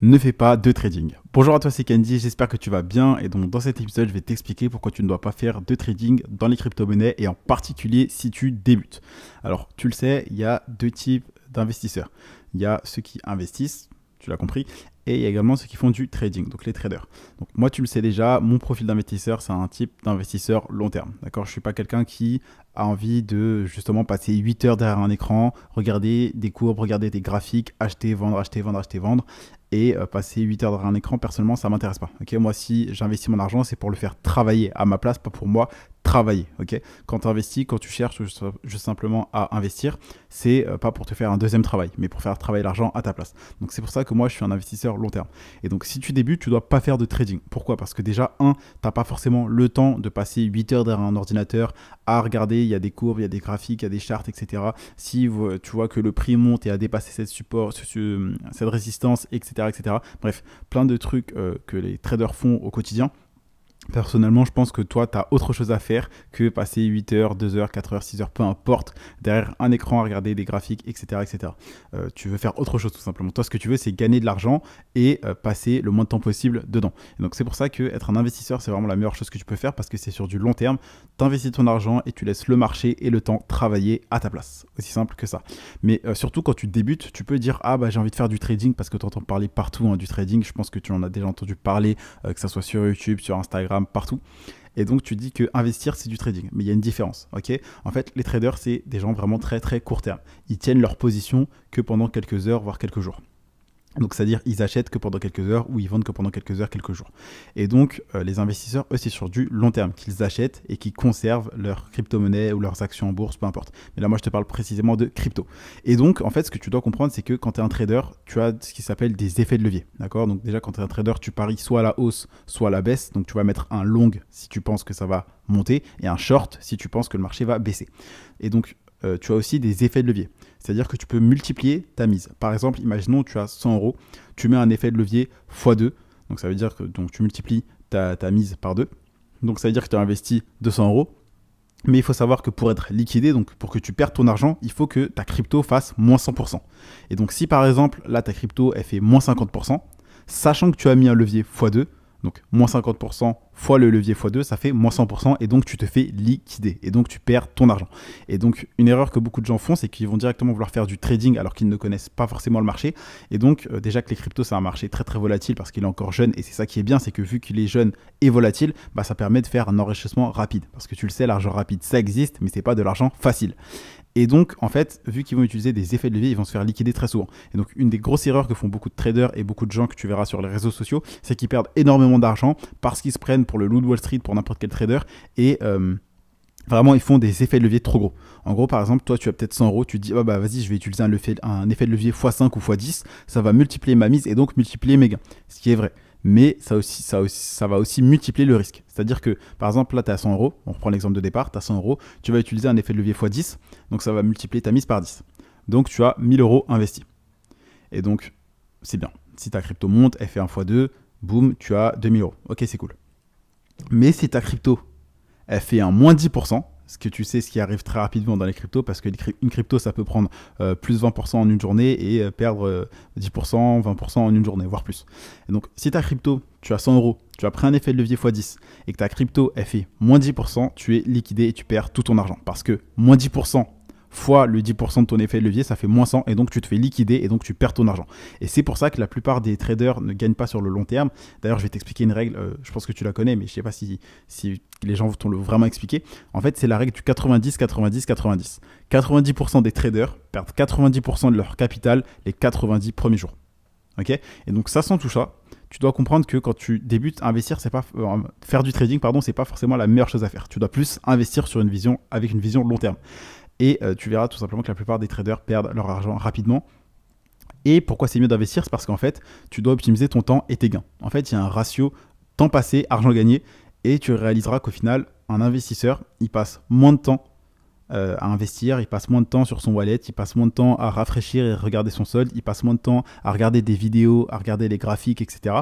Ne fais pas de trading. Bonjour à toi, c'est Candy, j'espère que tu vas bien et donc dans cet épisode, je vais t'expliquer pourquoi tu ne dois pas faire de trading dans les crypto-monnaies et en particulier si tu débutes. Alors, tu le sais, il y a deux types d'investisseurs. Il y a ceux qui investissent, tu l'as compris, et il y a également ceux qui font du trading, donc les traders. Donc moi, tu le sais déjà, mon profil d'investisseur, c'est un type d'investisseur long terme. D'accord, je ne suis pas quelqu'un qui a envie de justement passer 8 heures derrière un écran, regarder des courbes, regarder des graphiques, acheter, vendre, acheter, vendre, acheter, vendre, et passer 8 heures derrière un écran, personnellement, ça ne m'intéresse pas. Okay, moi, si j'investis mon argent, c'est pour le faire travailler à ma place, pas pour moi travailler. Okay, quand tu investis, quand tu cherches juste simplement à investir, c'est pas pour te faire un deuxième travail, mais pour faire travailler l'argent à ta place. Donc c'est pour ça que moi, je suis un investisseur long terme. Et donc si tu débutes, tu ne dois pas faire de trading. Pourquoi? Parce que déjà, tu n'as pas forcément le temps de passer 8 heures derrière un ordinateur à regarder, il y a des courbes, il y a des graphiques, il y a des charts, etc. Si tu vois que le prix monte et a dépassé cette résistance, etc., etc. Bref, plein de trucs que les traders font au quotidien. Personnellement, je pense que toi, tu as autre chose à faire que passer 8 heures, 2 heures, 4 heures, 6 heures, peu importe, derrière un écran à regarder des graphiques, etc. etc. Tu veux faire autre chose tout simplement. Toi, ce que tu veux, c'est gagner de l'argent et passer le moins de temps possible dedans. Et donc, c'est pour ça qu'être un investisseur, c'est vraiment la meilleure chose que tu peux faire parce que c'est sur du long terme. Tu investis ton argent et tu laisses le marché et le temps travailler à ta place. Aussi simple que ça. Mais surtout, quand tu débutes, tu peux dire « Ah, bah, j'ai envie de faire du trading » parce que tu entends parler partout du trading. Je pense que tu en as déjà entendu parler, que ce soit sur YouTube, sur Instagram, partout. Et donc tu dis que investir c'est du trading, mais il y a une différence, ok? En fait, les traders c'est des gens vraiment très très court terme. Ils tiennent leur position que pendant quelques heures, voire quelques jours. Donc, c'est-à-dire, ils achètent que pendant quelques heures ou ils vendent que pendant quelques heures, quelques jours. Et donc, les investisseurs, eux, c'est sur du long terme qu'ils achètent et qui conservent leurs crypto-monnaies ou leurs actions en bourse, peu importe. Mais là, moi, je te parle précisément de crypto. Et donc, en fait, ce que tu dois comprendre, c'est que quand tu es un trader, tu as ce qui s'appelle des effets de levier. D'accord? Donc, déjà, quand tu es un trader, tu paries soit à la hausse, soit à la baisse. Donc, tu vas mettre un long si tu penses que ça va monter et un short si tu penses que le marché va baisser. Et donc, tu as aussi des effets de levier. C'est-à-dire que tu peux multiplier ta mise. Par exemple, imaginons tu as 100 euros, tu mets un effet de levier x2. Donc ça veut dire que tu multiplies ta mise par 2. Donc ça veut dire que tu as investi 200 euros. Mais il faut savoir que pour être liquidé, donc pour que tu perdes ton argent, il faut que ta crypto fasse moins 100%. Et donc si par exemple, là ta crypto elle fait moins 50%, sachant que tu as mis un levier x2, donc moins 50% fois le levier x2, ça fait moins 100% et donc tu te fais liquider et donc tu perds ton argent. Et donc une erreur que beaucoup de gens font, c'est qu'ils vont directement vouloir faire du trading alors qu'ils ne connaissent pas forcément le marché. Et donc déjà que les cryptos c'est un marché très très volatile parce qu'il est encore jeune et c'est ça qui est bien, c'est que vu qu'il est jeune et volatile, bah, ça permet de faire un enrichissement rapide. Parce que tu le sais, l'argent rapide ça existe mais c'est pas de l'argent facile. Et donc, en fait, vu qu'ils vont utiliser des effets de levier, ils vont se faire liquider très souvent. Et donc, une des grosses erreurs que font beaucoup de traders et beaucoup de gens que tu verras sur les réseaux sociaux, c'est qu'ils perdent énormément d'argent parce qu'ils se prennent pour le loup de Wall Street, pour n'importe quel trader. Et vraiment, ils font des effets de levier trop gros. En gros, par exemple, toi, tu as peut-être 100 euros, tu te dis, oh, bah vas-y, je vais utiliser un effet de levier x5 ou x10, ça va multiplier ma mise et donc multiplier mes gains. Ce qui est vrai. Mais ça va aussi multiplier le risque. C'est-à-dire que, par exemple, là, tu as 100 euros, on reprend l'exemple de départ, tu as 100 euros, tu vas utiliser un effet de levier x10, donc ça va multiplier ta mise par 10. Donc, tu as 1000 euros investis. Et donc, c'est bien. Si ta crypto monte, elle fait un x2, boum, tu as 2000 euros. Ok, c'est cool. Mais si ta crypto, elle fait un moins 10%, ce que tu sais, ce qui arrive très rapidement dans les cryptos, parce qu'une crypto, ça peut prendre plus 20% en une journée et perdre 10%, 20% en une journée, voire plus. Et donc, si ta crypto, tu as 100 euros, tu as pris un effet de levier x10 et que ta crypto, elle fait moins 10%, tu es liquidé et tu perds tout ton argent. Parce que moins 10% fois le 10% de ton effet de levier, ça fait moins 100 et donc tu te fais liquider et donc tu perds ton argent. Et c'est pour ça que la plupart des traders ne gagnent pas sur le long terme. D'ailleurs, je vais t'expliquer une règle, je pense que tu la connais, mais je ne sais pas si les gens t'ont vraiment expliqué. En fait, c'est la règle du 90-90-90. 90% des traders perdent 90% de leur capital les 90 premiers jours. Okay, et donc ça, sans tout ça, tu dois comprendre que quand tu débutes, investir, c'est pas faire du trading, pardon, c'est pas forcément la meilleure chose à faire. Tu dois plus investir avec une vision long terme. Et tu verras tout simplement que la plupart des traders perdent leur argent rapidement. Et pourquoi c'est mieux d'investir? C'est parce qu'en fait, tu dois optimiser ton temps et tes gains. En fait, il y a un ratio temps passé, argent gagné. Et tu réaliseras qu'au final, un investisseur, il passe moins de temps à investir, il passe moins de temps sur son wallet, il passe moins de temps à rafraîchir et regarder son solde, il passe moins de temps à regarder des vidéos, à regarder les graphiques, etc.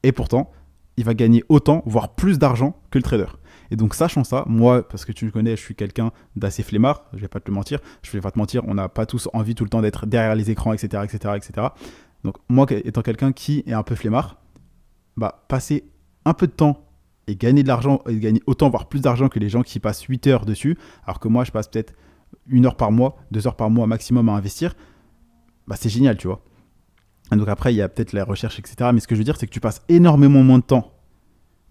Et pourtant, il va gagner autant, voire plus d'argent que le trader. Et donc, sachant ça, moi, parce que tu me connais, je suis quelqu'un d'assez flemmard, je vais pas te le mentir, on n'a pas tous envie tout le temps d'être derrière les écrans, etc., etc., etc. Donc moi, étant quelqu'un qui est un peu flemmard, bah, passer un peu de temps et gagner de l'argent, et gagner autant, voire plus d'argent que les gens qui passent 8 heures dessus, alors que moi, je passe peut-être 1 heure par mois, 2 heures par mois maximum à investir, bah, c'est génial, tu vois. Et donc après, il y a peut-être la recherche, etc. Mais ce que je veux dire, c'est que tu passes énormément moins de temps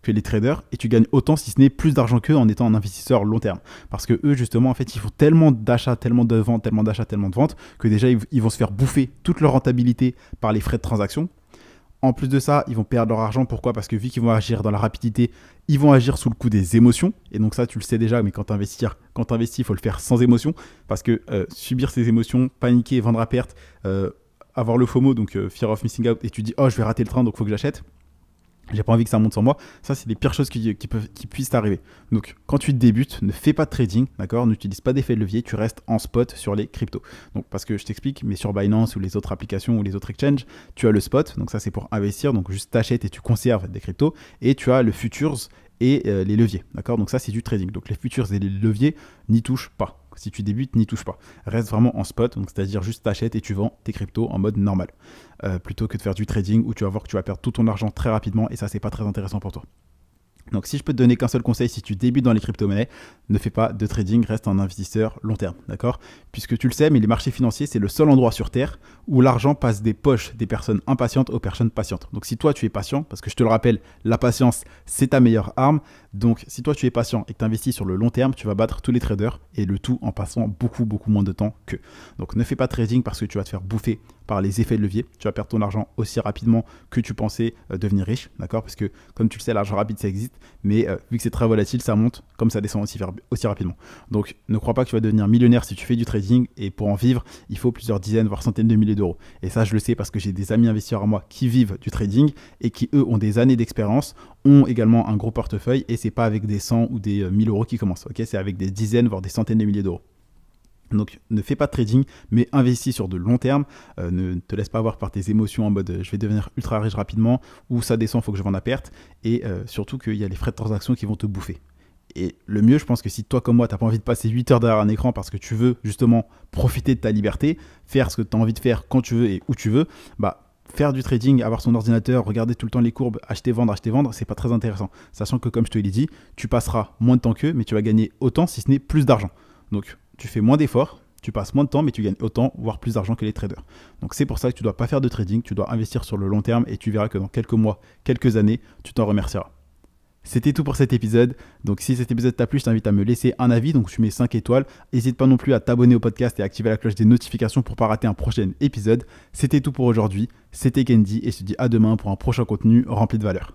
que les traders et tu gagnes autant, si ce n'est plus d'argent qu'eux, en étant un investisseur long terme. Parce que eux, justement, en fait, ils font tellement d'achats, tellement de ventes, tellement d'achats, tellement de ventes, que déjà, ils vont se faire bouffer toute leur rentabilité par les frais de transaction. En plus de ça, ils vont perdre leur argent. Pourquoi? Parce que vu qu'ils vont agir dans la rapidité, ils vont agir sous le coup des émotions. Et donc ça, tu le sais déjà, mais quand tu investis, il faut le faire sans émotion. Parce que subir ces émotions, paniquer, vendre à perte, avoir le FOMO, donc Fear of Missing Out, et tu dis « Oh, je vais rater le train, donc il faut que j'achète », j'ai pas envie que ça monte sur moi. Ça, c'est les pires choses qui puissent t'arriver. Donc, quand tu débutes, ne fais pas de trading, d'accord? N'utilise pas d'effet de levier, tu restes en spot sur les cryptos. Donc, parce que je t'explique, mais sur Binance ou les autres applications ou les autres exchanges, tu as le spot, donc ça, c'est pour investir, donc juste t'achètes et tu conserves des cryptos, et tu as le futures et les leviers, d'accord? Donc ça, c'est du trading. Donc, les futures et les leviers n'y touchent pas. Si tu débutes, n'y touche pas. Reste vraiment en spot, donc c'est-à-dire juste t'achètes et tu vends tes cryptos en mode normal. Plutôt que de faire du trading où tu vas voir que tu vas perdre tout ton argent très rapidement et ça, c'est pas très intéressant pour toi. Donc si je peux te donner qu'un seul conseil, si tu débutes dans les crypto-monnaies, ne fais pas de trading, reste un investisseur long terme, d'accord? Puisque tu le sais, mais les marchés financiers, c'est le seul endroit sur Terre où l'argent passe des poches des personnes impatientes aux personnes patientes. Donc si toi tu es patient, parce que je te le rappelle, la patience, c'est ta meilleure arme, donc si toi tu es patient et que tu investis sur le long terme, tu vas battre tous les traders et le tout en passant beaucoup moins de temps qu'eux. Donc ne fais pas de trading parce que tu vas te faire bouffer par les effets de levier, tu vas perdre ton argent aussi rapidement que tu pensais devenir riche, d'accord? Parce que comme tu le sais, l'argent rapide ça existe, mais vu que c'est très volatile, ça monte comme ça descend aussi rapidement. Donc ne crois pas que tu vas devenir millionnaire si tu fais du trading, et pour en vivre, il faut plusieurs dizaines, voire centaines de milliers d'euros. Et ça, je le sais parce que j'ai des amis investisseurs à moi qui vivent du trading et qui, eux, ont des années d'expérience, ont également un gros portefeuille, et c'est pas avec des 100 ou des 1000 euros qui commencent, ok? C'est avec des dizaines, voire des centaines de milliers d'euros. Donc ne fais pas de trading, mais investis sur de long terme. Ne te laisse pas avoir par tes émotions en mode je vais devenir ultra riche rapidement, ou ça descend, il faut que je vende à perte. Et surtout qu'il y a les frais de transaction qui vont te bouffer. Et le mieux, je pense que si toi comme moi, tu n'as pas envie de passer 8 heures derrière un écran parce que tu veux justement profiter de ta liberté, faire ce que tu as envie de faire quand tu veux et où tu veux, bah faire du trading, avoir son ordinateur, regarder tout le temps les courbes, acheter, vendre, c'est pas très intéressant. Sachant que comme je te l'ai dit, tu passeras moins de temps qu'eux, mais tu vas gagner autant, si ce n'est plus d'argent. Donc tu fais moins d'efforts, tu passes moins de temps, mais tu gagnes autant, voire plus d'argent que les traders. Donc c'est pour ça que tu ne dois pas faire de trading, tu dois investir sur le long terme et tu verras que dans quelques mois, quelques années, tu t'en remercieras. C'était tout pour cet épisode. Donc si cet épisode t'a plu, je t'invite à me laisser un avis. Donc tu mets 5 étoiles. N'hésite pas non plus à t'abonner au podcast et à activer la cloche des notifications pour ne pas rater un prochain épisode. C'était tout pour aujourd'hui. C'était Kendy et je te dis à demain pour un prochain contenu rempli de valeur.